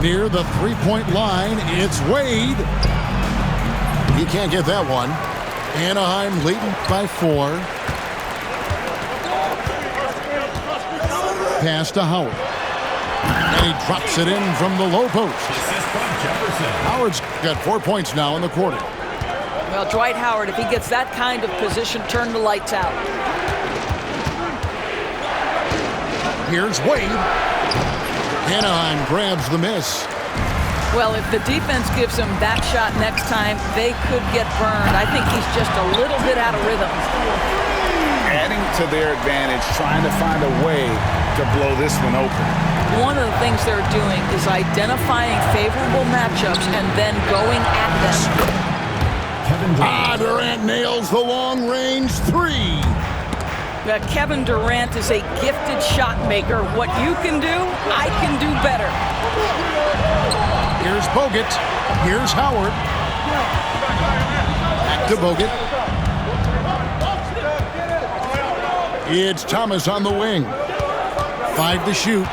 near the three-point line. It's Wade. He can't get that one. Anaheim leading by 4. Pass to Howard. And he drops it in from the low post. Howard's got 4 points now in the quarter. Well, Dwight Howard, if he gets that kind of position, turn the lights out. Here's Wade. Anaheim grabs the miss. Well, if the defense gives him that shot next time, they could get burned. I think he's just a little bit out of rhythm. Adding to their advantage, trying to find a way to blow this one open. One of the things they're doing is identifying favorable matchups and then going at them. Durant nails the long-range 3. Kevin Durant is a gifted shot maker. What you can do, I can do better. Here's Bogut. Here's Howard. Back to Bogut. It's Thomas on the wing. 5 to shoot.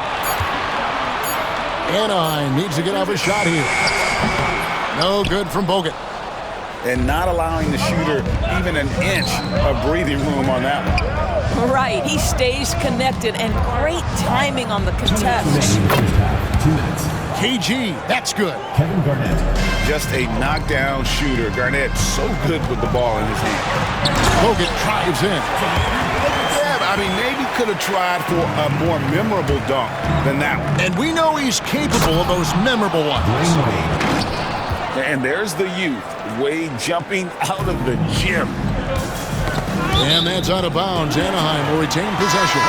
Anaheim needs to get off a shot here. No good from Bogut. And not allowing the shooter even an inch of breathing room on that one. Right, he stays connected, and great timing on the contest. 2 minutes. KG, that's good. Kevin Garnett. Just a knockdown shooter. Garnett so good with the ball in his hand. Bogut drives in. Yeah, I mean, maybe could have tried for a more memorable dunk than that one. And we know he's capable of those memorable ones. And there's the youth, Wade jumping out of the gym. And that's out of bounds. Anaheim will retain possession.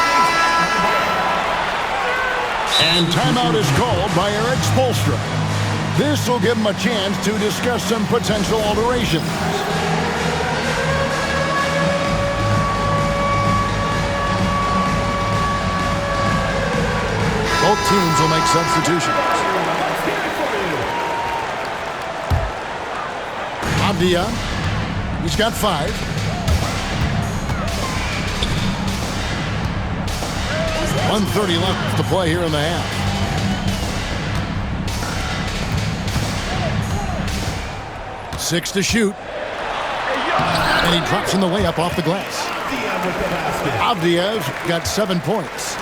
And timeout is called by Eric Spoelstra. This will give him a chance to discuss some potential alterations. Both teams will make substitutions. Avdia, he's got 5. .130 left to play here in the half. Six to shoot. And he drops in the layup off the glass. Avdia's got 7 points.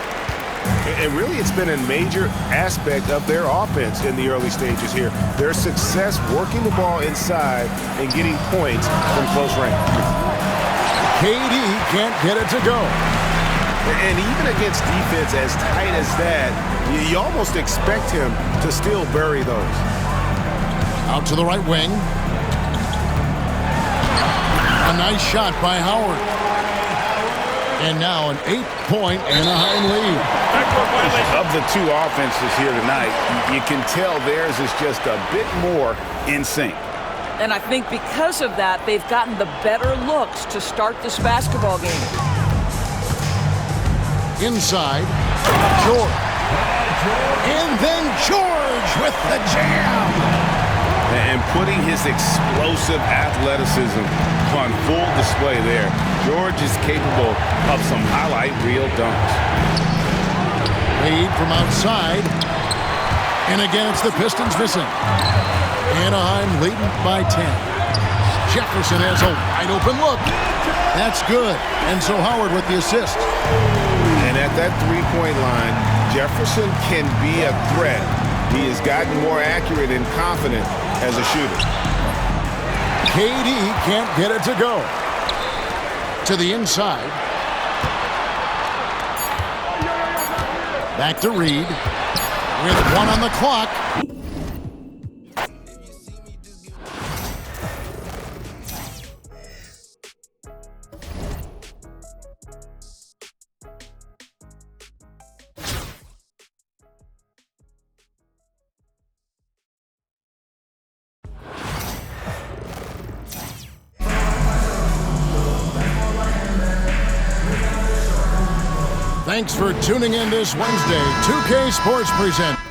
And really, it's been a major aspect of their offense in the early stages here. Their success working the ball inside and getting points from close range. KD can't get it to go. And even against defense as tight as that, you almost expect him to still bury those. Out to the right wing. A nice shot by Howard. And now an 8-point Anaheim lead. Of the two offenses here tonight, you can tell theirs is just a bit more in sync. And I think because of that, they've gotten the better looks to start this basketball game. Inside, George. And then George with the jam. And putting his explosive athleticism on full display there. George is capable of some highlight reel dunks. Wade from outside. And again, it's the Pistons missing. Anaheim leading by 10. Jefferson has a wide open look. That's good. And so Howard with the assist. And at that three-point line, Jefferson can be a threat. He has gotten more accurate and confident as a shooter. KD can't get it to go. To the inside. Back to Reed. With 1 on the clock. Thanks for tuning in this Wednesday. 2K Sports presents.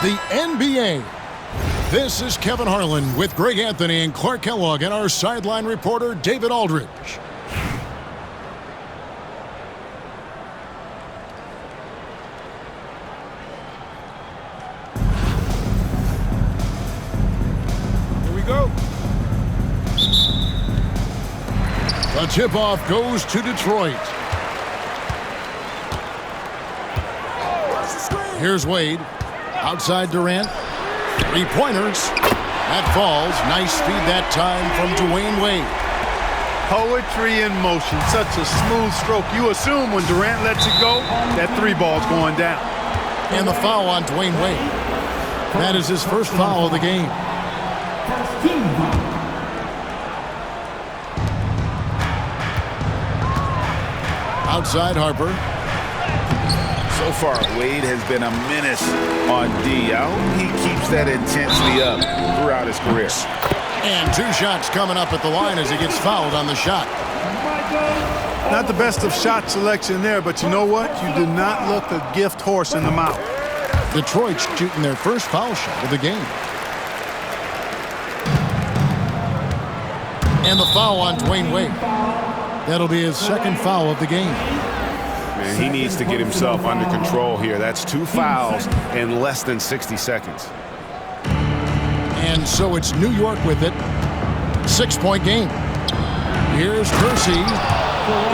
The NBA. This is Kevin Harlan with Greg Anthony and Clark Kellogg and our sideline reporter, David Aldridge. Here we go. The tip-off goes to Detroit. Here's Wade. Outside Durant. Three-pointers. That falls. Nice speed that time from Dwayne Wade. Poetry in motion. Such a smooth stroke. You assume when Durant lets it go, that three ball's going down. And the foul on Dwayne Wade. That is his first foul of the game. Outside Harper. So far, Wade has been a menace on D. I hope he keeps that intensity up throughout his career. And 2 shots coming up at the line as he gets fouled on the shot. Not the best of shot selection there, but you know what? You did not look a gift horse in the mouth. Detroit shooting their first foul shot of the game. And the foul on Dwayne Wade. That'll be his second foul of the game. Man, he needs to get himself under control here. That's 2 fouls in less than 60 seconds. And so it's New York with it. 6-point game. Here's Kersey.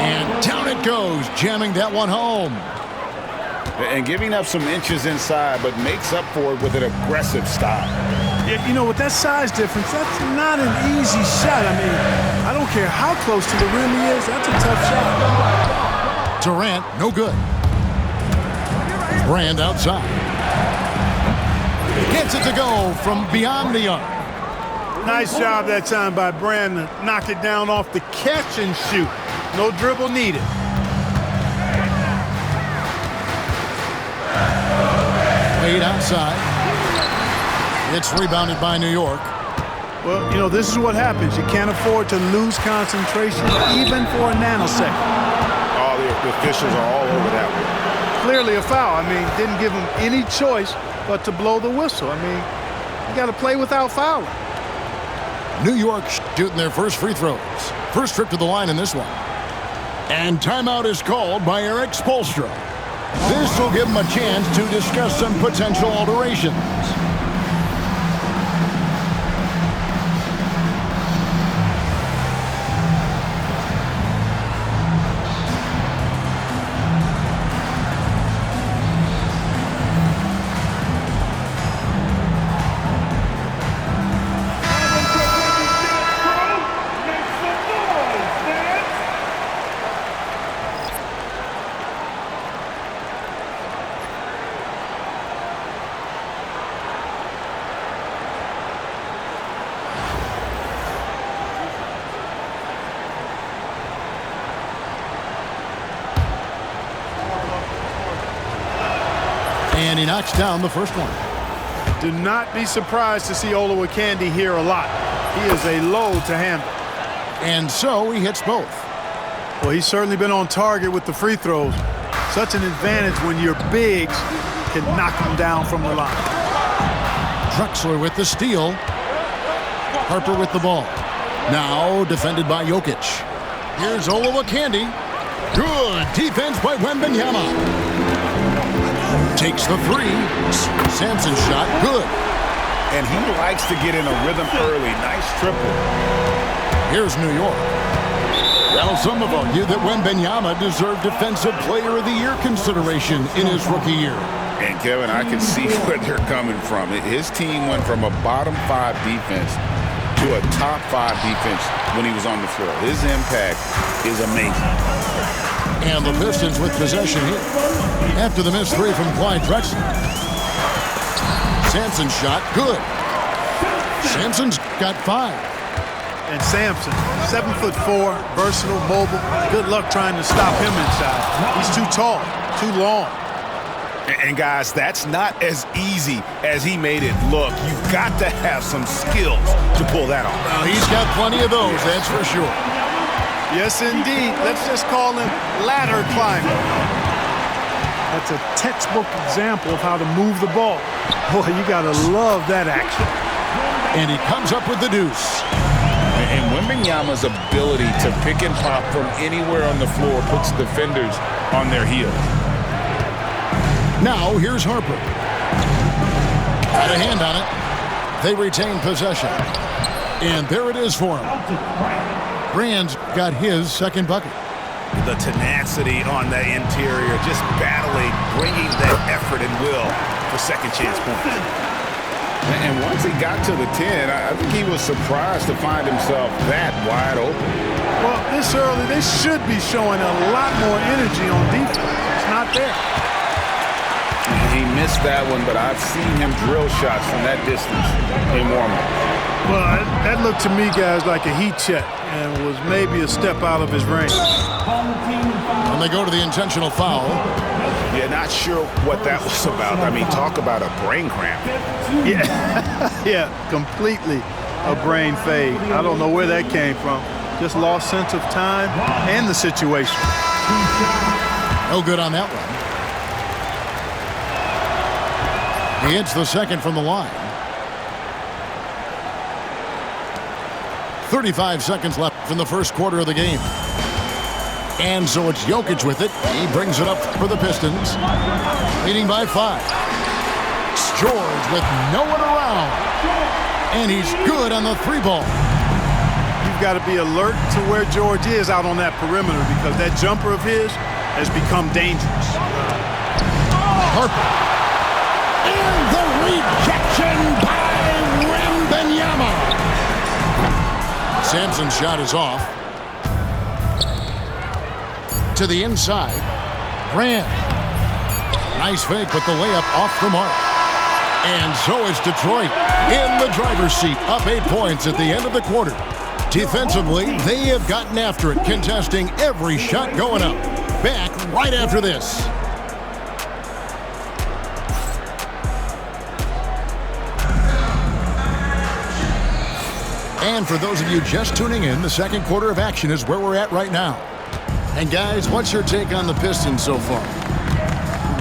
And down it goes, jamming that one home. And giving up some inches inside, but makes up for it with an aggressive stop. Yeah, you know, with that size difference, that's not an easy shot. I mean, I don't care how close to the rim he is. That's a tough shot. Durant, no good. Brand outside. Gets it to go from beyond the arc. Nice job that time by Brand to knock it down off the catch and shoot. No dribble needed. Wade outside. It's rebounded by New York. Well, you know, this is what happens. You can't afford to lose concentration even for a nanosecond. Oh, the officials are all over that one. Clearly a foul. I mean, didn't give him any choice but to blow the whistle. I mean, you got to play without fouling. New York shooting their first free throws. First trip to the line in this one. And timeout is called by Eric Spoelstra. This will give him a chance to discuss some potential alterations. And he knocks down the first one. Do not be surprised to see Olowokandi here a lot. He is a load to handle. And so he hits both. Well, he's certainly been on target with the free throws. Such an advantage when your bigs can knock him down from the line. Drexler with the steal. Harper with the ball. Now defended by Jokic. Here's Olowokandi. Good defense by Wembanyama. Takes the three. Sampson shot. Good. And he likes to get in a rhythm early. Nice triple. Here's New York. Well, some have argued that Wembanyama deserved Defensive Player of the Year consideration in his rookie year. And, Kevin, I can see where they're coming from. His team went from a bottom 5 defense to a top 5 defense when he was on the floor. His impact is amazing. And the Pistons with possession here. After the missed three from Clyde Drexler. Sampson shot. Good. Sampson's got 5. And Sampson, 7'4", versatile, mobile. Good luck trying to stop him inside. He's too tall, too long. And guys, that's not as easy as he made it look. You've got to have some skills to pull that off. Well, he's got plenty of those, that's for sure. Yes, indeed. Let's just call him ladder climber. That's a textbook example of how to move the ball. Boy, you got to love that action. And he comes up with the deuce. And Wembanyama's ability to pick and pop from anywhere on the floor puts defenders on their heels. Now here's Harper. Got a hand on it. They retain possession. And there it is for him. Brand's got his second bucket. The tenacity on the interior, just battling, bringing that effort and will for second chance points. And once he got to the 10, I think he was surprised to find himself that wide open. Well, this early, they should be showing a lot more energy on defense. It's not there. He missed that one, but I've seen him drill shots from that distance in warm-up. Well, that looked to me, guys, like a heat check and was maybe a step out of his range. And they go to the intentional foul. Yeah, not sure what that was about. I mean, talk about a brain cramp. Yeah, completely a brain fade. I don't know where that came from. Just lost sense of time and the situation. No good on that one. He hits the second from the line. 35 seconds left in the first quarter of the game. And so it's Jokic with it. He brings it up for the Pistons. Leading by 5. It's George with no one around. And he's good on the 3-ball. You've got to be alert to where George is out on that perimeter because that jumper of his has become dangerous. Harper. And the rejection by Wembanyama. Sampson's shot is off. To the inside. Brand. Nice fake, but the layup off the mark. And so is Detroit in the driver's seat, up 8 points at the end of the quarter. Defensively, they have gotten after it, contesting every shot going up. Back right after this. And for those of you just tuning in, the second quarter of action is where we're at right now. And guys, what's your take on the Pistons so far?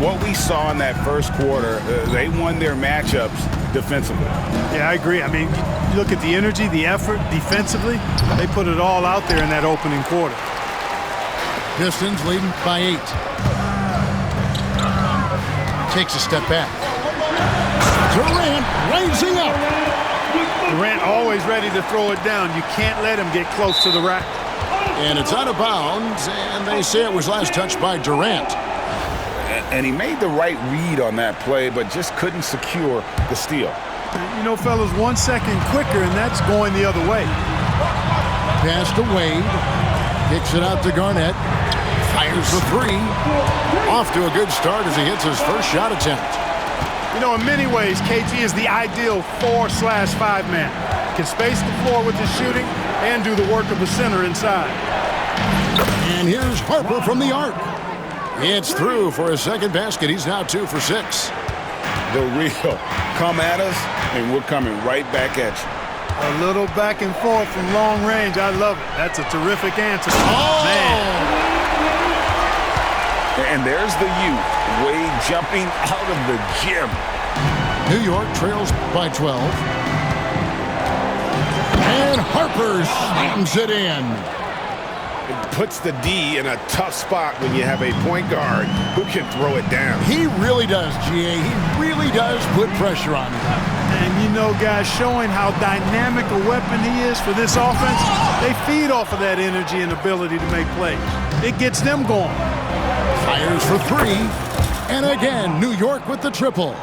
What we saw in that first quarter, they won their matchups defensively. Yeah, I agree. I mean, you look at the energy, the effort defensively, they put it all out there in that opening quarter. Pistons leading by 8. Takes a step back. Durant rising up. Durant always ready to throw it down. You can't let him get close to the rack. And it's out of bounds, and they say it was last touched by Durant. And he made the right read on that play, but just couldn't secure the steal. You know, fellas, 1 second quicker, and that's going the other way. Pass to Wade. Kicks it out to Garnett. Fires the 3. Off to a good start as he hits his first shot attempt. You know, in many ways, KG is the ideal 4/5 man. Can space the floor with his shooting and do the work of the center inside. And here's Harper from the arc. It's through for his second basket. He's now 2 for 6. The real come at us, and we're coming right back at you. A little back and forth from long range. I love it. That's a terrific answer. Oh! Man. And there's the youth, Wade jumping out of the gym. New York trails by 12. And Harper slams it in. It puts the D in a tough spot when you have a point guard who can throw it down. He really does, GA. He really does put pressure on him. And you know, guys, showing how dynamic a weapon he is for this offense, they feed off of that energy and ability to make plays. It gets them going. Fires for 3. And again, New York with the triple.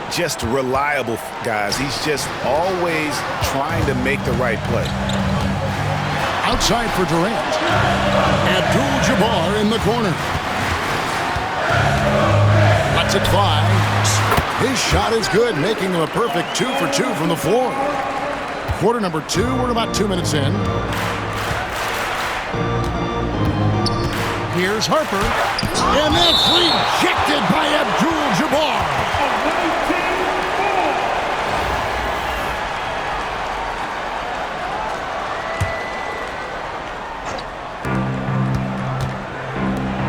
Just reliable, guys. He's just always trying to make the right play. Outside for Durant. Abdul-Jabbar in the corner. Lets it fly. His shot is good, making him a perfect 2 for 2 from the floor. Quarter number 2, we're about 2 minutes in. Here's Harper. And that's rejected by Abdul-Jabbar.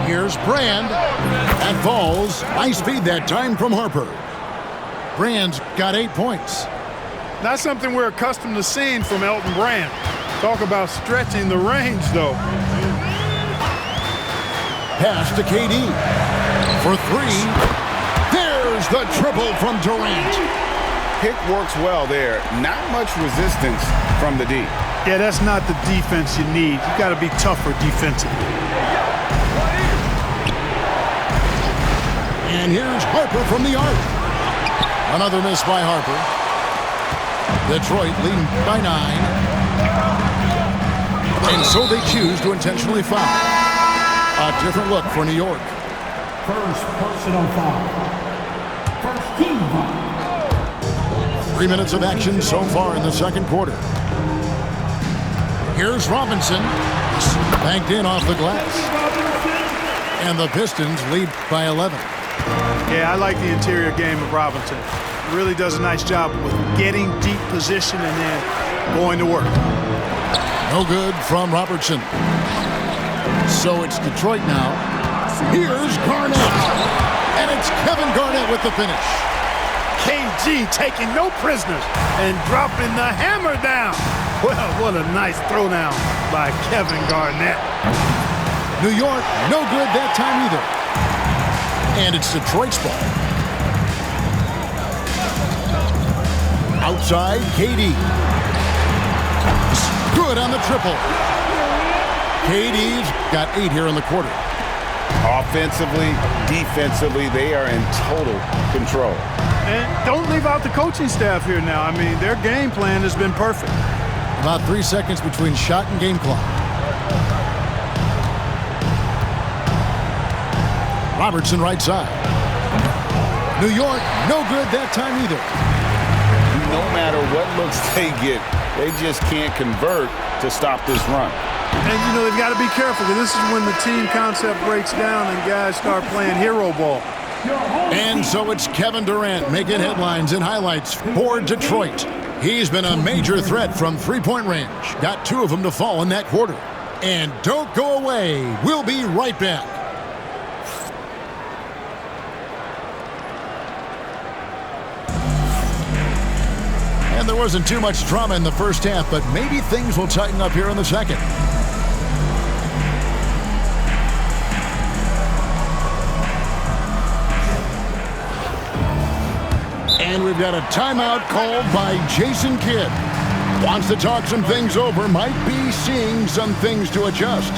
Here's Brand. That falls. Nice feed that time from Harper. Brand's got 8 points. Not something we're accustomed to seeing from Elton Brand. Talk about stretching the range, though. Pass to KD for three. There's the triple from Durant. Pick works well there. Not much resistance from the D. Yeah, that's not the defense you need. You got to be tougher defensively. And here's Harper from the arc. Another miss by Harper. Detroit leading by 9. And so they choose to intentionally foul. A different look for New York. First personal foul. First team foul. 3 minutes of action so far in the second quarter. Here's Robinson. Banked in off the glass. And the Pistons lead by 11. Yeah, I like the interior game of Robinson. Really does a nice job with getting deep position and then going to work. No good from Robertson. So it's Detroit now. Here's Garnett. And it's Kevin Garnett with the finish. KG taking no prisoners and dropping the hammer down. Well, what a nice throwdown by Kevin Garnett. New York, no good that time either. And it's Detroit's ball. Outside, KD. Good on the triple. KD's got 8 here in the quarter. Offensively, defensively, they are in total control. And don't leave out the coaching staff here now. I mean, their game plan has been perfect. About 3 seconds between shot and game clock. Robertson right side. New York, no good that time either. No matter what looks they get, they just can't convert to stop this run. And, you know, they've got to be careful because this is when the team concept breaks down and guys start playing hero ball. And so it's Kevin Durant making headlines and highlights for Detroit. He's been a major threat from three-point range. Got 2 of them to fall in that quarter. And don't go away. We'll be right back. And there wasn't too much drama in the first half, but maybe things will tighten up here in the second. And we've got a timeout called by Jason Kidd. Wants to talk some things over, might be seeing some things to adjust.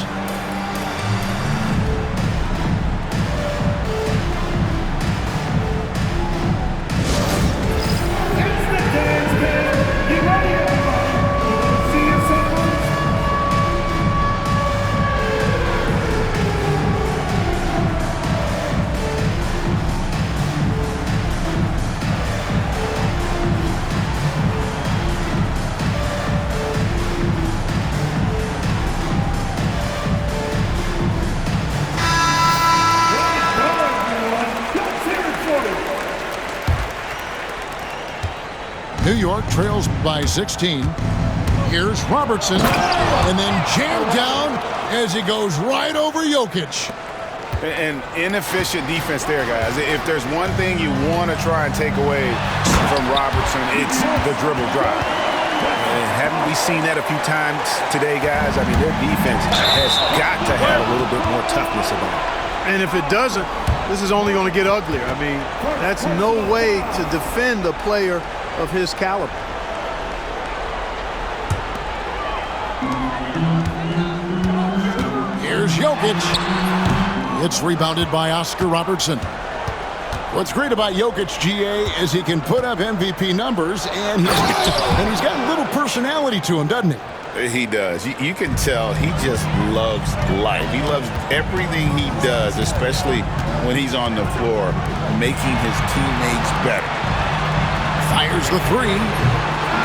New York trails by 16. Here's Robertson, and then jammed down as he goes right over Jokic. An inefficient defense there, guys. If there's one thing you want to try and take away from Robertson, it's the dribble drive. And haven't we seen that a few times today, guys? I mean, their defense has got to have a little bit more toughness about it. And if it doesn't, this is only going to get uglier. I mean, that's no way to defend a player of his caliber. Here's Jokic. It's rebounded by Oscar Robertson. What's great about Jokic, GA, is he can put up MVP numbers, and he's got a little personality to him, doesn't he? He does. You can tell he just loves life. He loves everything he does, especially when he's on the floor, making his teammates better. Fires the 3.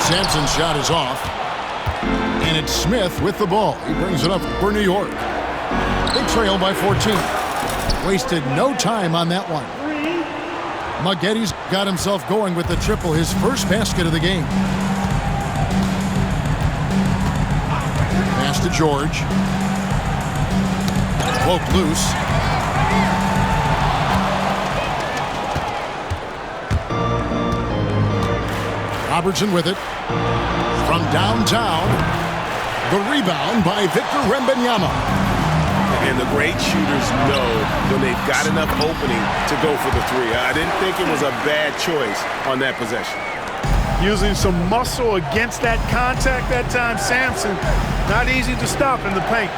Sampson's shot is off. And it's Smith with the ball. He brings it up for New York. They trail by 14. Wasted no time on that one. Muggetti's got himself going with the triple, his first basket of the game. Pass to George. Woke loose. Robertson with it. From downtown, the rebound by Victor Wembanyama. And the great shooters know when they've got enough opening to go for the three. I didn't think it was a bad choice on that possession. Using some muscle against that contact that time, Sampson. Not easy to stop in the paint.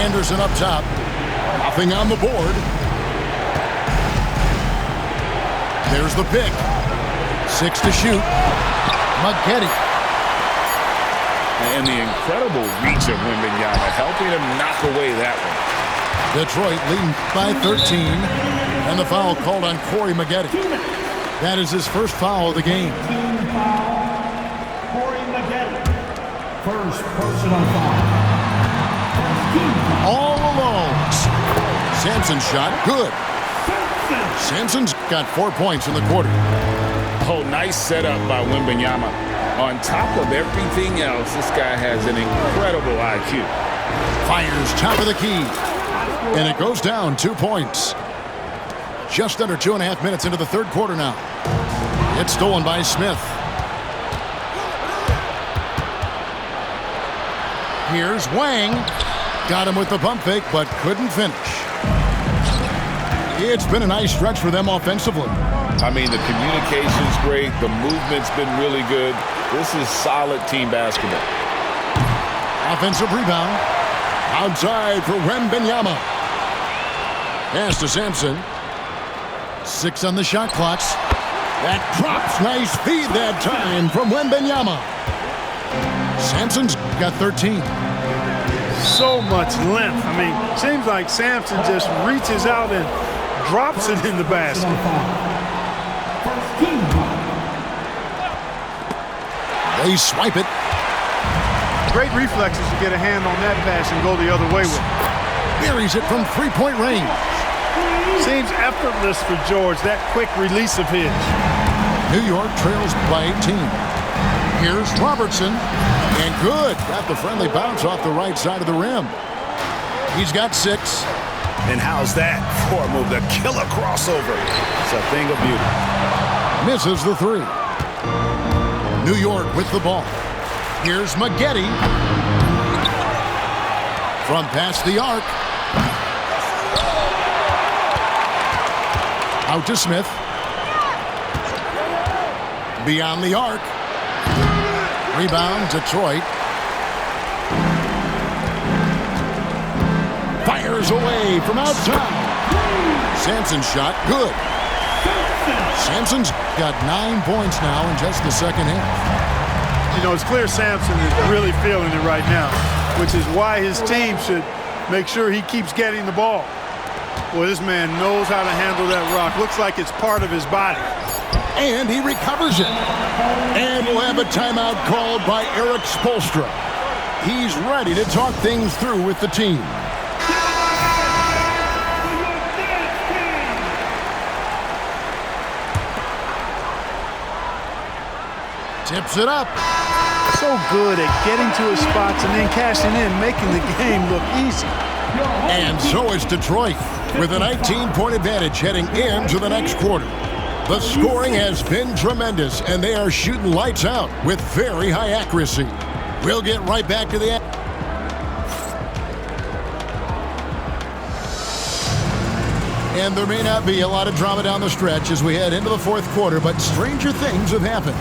Anderson up top. Nothing on the board. There's the pick. 6 to shoot. Maggette. And the incredible reach of Wembanyama, helping him knock away that one. Detroit leading by 13. And the foul called on Corey Maggette. That is his first foul of the game. Team foul. Corey Maggette. First personal foul. First team foul. All alone. Sampson's shot, good. Sampson's got 4 points in the quarter. Oh, nice setup by Wembanyama. On top of everything else, this guy has an incredible IQ. Fires top of the key. And it goes down 2 points. Just under 2.5 minutes into the third quarter now. It's stolen by Smith. Here's Wang. Got him with the pump fake, but couldn't finish. It's been a nice stretch for them offensively. I mean, the communication's great. The movement's been really good. This is solid team basketball. Offensive rebound. Outside for Wembanyama. Pass to Sampson. 6 on the shot clock. That drops. Nice feed that time from Wembanyama. Sampson's got 13. So much length. I mean, seems like Sampson just reaches out and drops it in the basket. First team foul. They swipe it. Great reflexes to get a hand on that pass and go the other way with it. Buries it from three-point range. Seems effortless for George, that quick release of his. New York trails by 18. Here's Robertson. And good. Got the friendly bounce off the right side of the rim. He's got 6. And how's that for a move? The killer crossover. It's a thing of beauty. Misses the 3. New York with the ball. Here's Maggette. From past the arc. Out to Smith. Beyond the arc. Rebound, Detroit. Fires away from outside. Sampson's shot, good. Sampson's got 9 points now in just the second half. You know, it's clear Sampson is really feeling it right now, which is why his team should make sure he keeps getting the ball. Well, this man knows how to handle that rock. Looks like it's part of his body. And he recovers it. And we'll have a timeout called by Erik Spoelstra. He's ready to talk things through with the team. Tips it up. So good at getting to his spots and then cashing in, making the game look easy. And so is Detroit with a 19-point advantage heading into the next quarter. The scoring has been tremendous, and they are shooting lights out with very high accuracy. We'll get right back to the end. And there may not be a lot of drama down the stretch as we head into the fourth quarter, but stranger things have happened.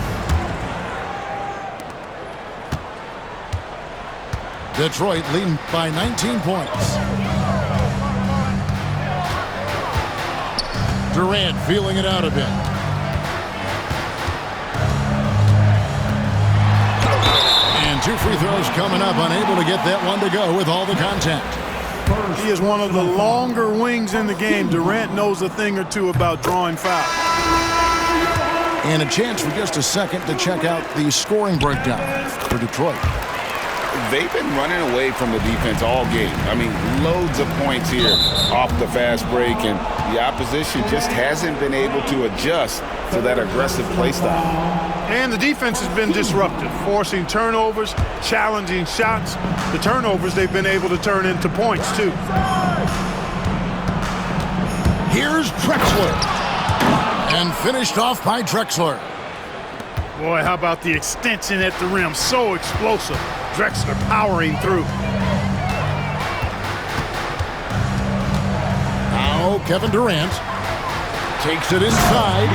Detroit leading by 19 points. Durant feeling it out a bit. And 2 free throws coming up, unable to get that one to go with all the contact. He is one of the longer wings in the game. Durant knows a thing or two about drawing fouls. And a chance for just a second to check out the scoring breakdown for Detroit. They've been running away from the defense all game. I mean, loads of points here off the fast break, and the opposition just hasn't been able to adjust to that aggressive play style. And the defense has been disruptive, forcing turnovers, challenging shots. The turnovers they've been able to turn into points, too. Here's Drexler. And finished off by Drexler. Boy, how about the extension at the rim? So explosive. Drexler powering through. Now Kevin Durant takes it inside.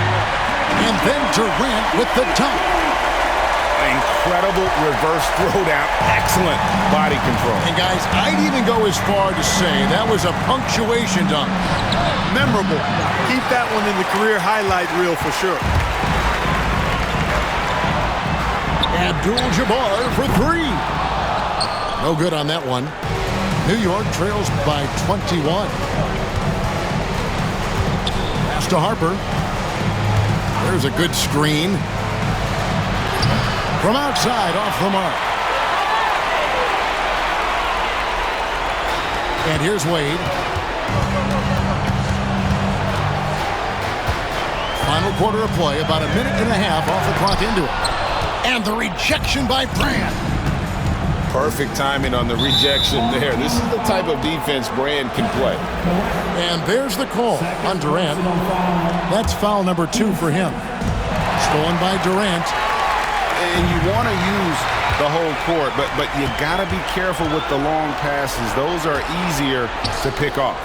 And then Durant with the dunk. Incredible reverse throwdown. Excellent body control. And guys, I'd even go as far to say that was a punctuation dunk. Memorable. Keep that one in the career highlight reel for sure. Abdul-Jabbar for three. No good on that one. New York trails by 21. Pass to Harper. There's a good screen. From outside, off the mark. And here's Wade. Final quarter of play, about a minute and a half off the clock into it. And the rejection by Brand. Perfect timing on the rejection there. This is the type of defense Brand can play. And there's the call on Durant. That's foul number 2 for him. Stolen by Durant. And you want to use the whole court, but you got to be careful with the long passes. Those are easier to pick off.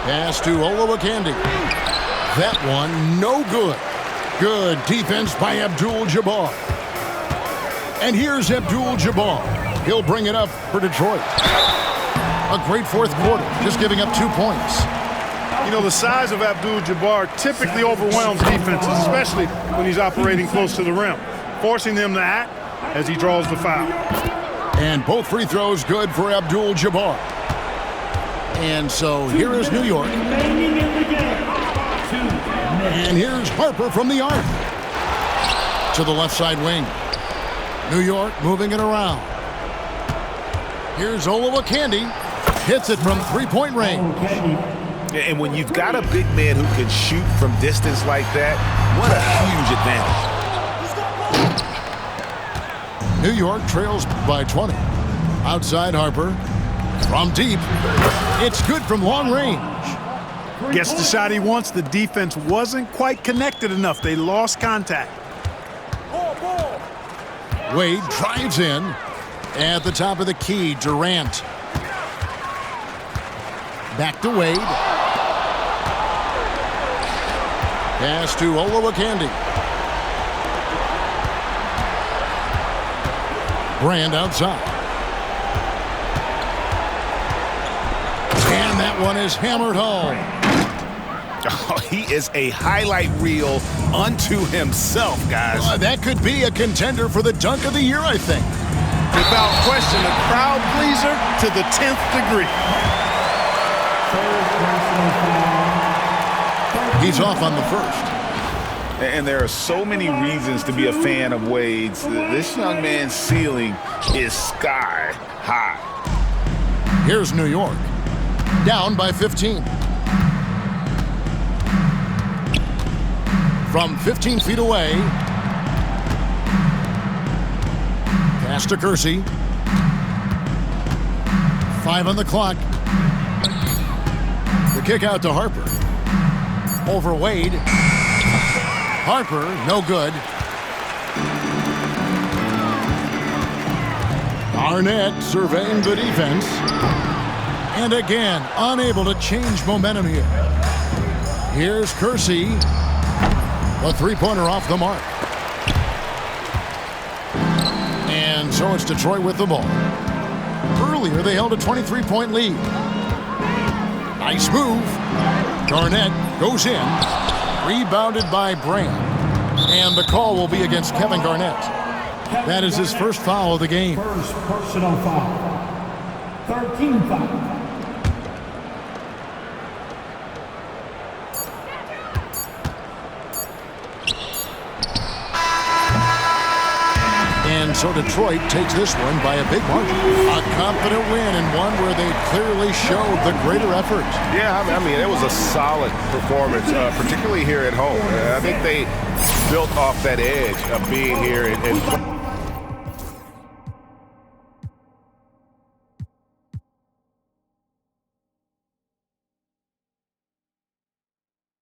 Pass to Olowokandi. That one, no good. Good defense by Abdul-Jabbar. And here's Abdul-Jabbar. He'll bring it up for Detroit. A great fourth quarter, just giving up 2 points. You know, the size of Abdul-Jabbar typically overwhelms defenses, especially when he's operating close to the rim, forcing them to act as he draws the foul. And both free throws good for Abdul-Jabbar. And so here is New York. And here's Harper from the arc. To the left side wing. New York moving it around. Here's Olowokandi. Hits it from three-point range. And when you've got a big man who can shoot from distance like that, what a huge advantage. New York trails by 20. Outside Harper. From deep. It's good from long range. Gets the shot he wants. The defense wasn't quite connected enough. They lost contact. Wade drives in. At the top of the key, Durant. Back to Wade. Pass to Olowokandi. Brand outside. And that one is hammered home. Oh, he is a highlight reel unto himself, guys. That could be a contender for the dunk of the year, I think. Without question, a crowd pleaser to the 10th degree. He's off on the first. And there are so many reasons to be a fan of Wade's. This young man's ceiling is sky high. Here's New York. Down by 15. From 15 feet away. Pass to Kersey. 5 on the clock. The kick out to Harper. Over Wade. Harper, no good. Arnett surveying the defense. And again, unable to change momentum here. Here's Kersey. A three-pointer off the mark. And so it's Detroit with the ball. Earlier, they held a 23-point lead. Nice move. Garnett goes in. Rebounded by Brand. And the call will be against Kevin Garnett. That is his first foul of the game. First personal foul. 13 foul. And so Detroit takes this one by a big margin. A confident win and one where they clearly showed the greater effort. Yeah, I mean, it was a solid performance, particularly here at home. I think they built off that edge of being here and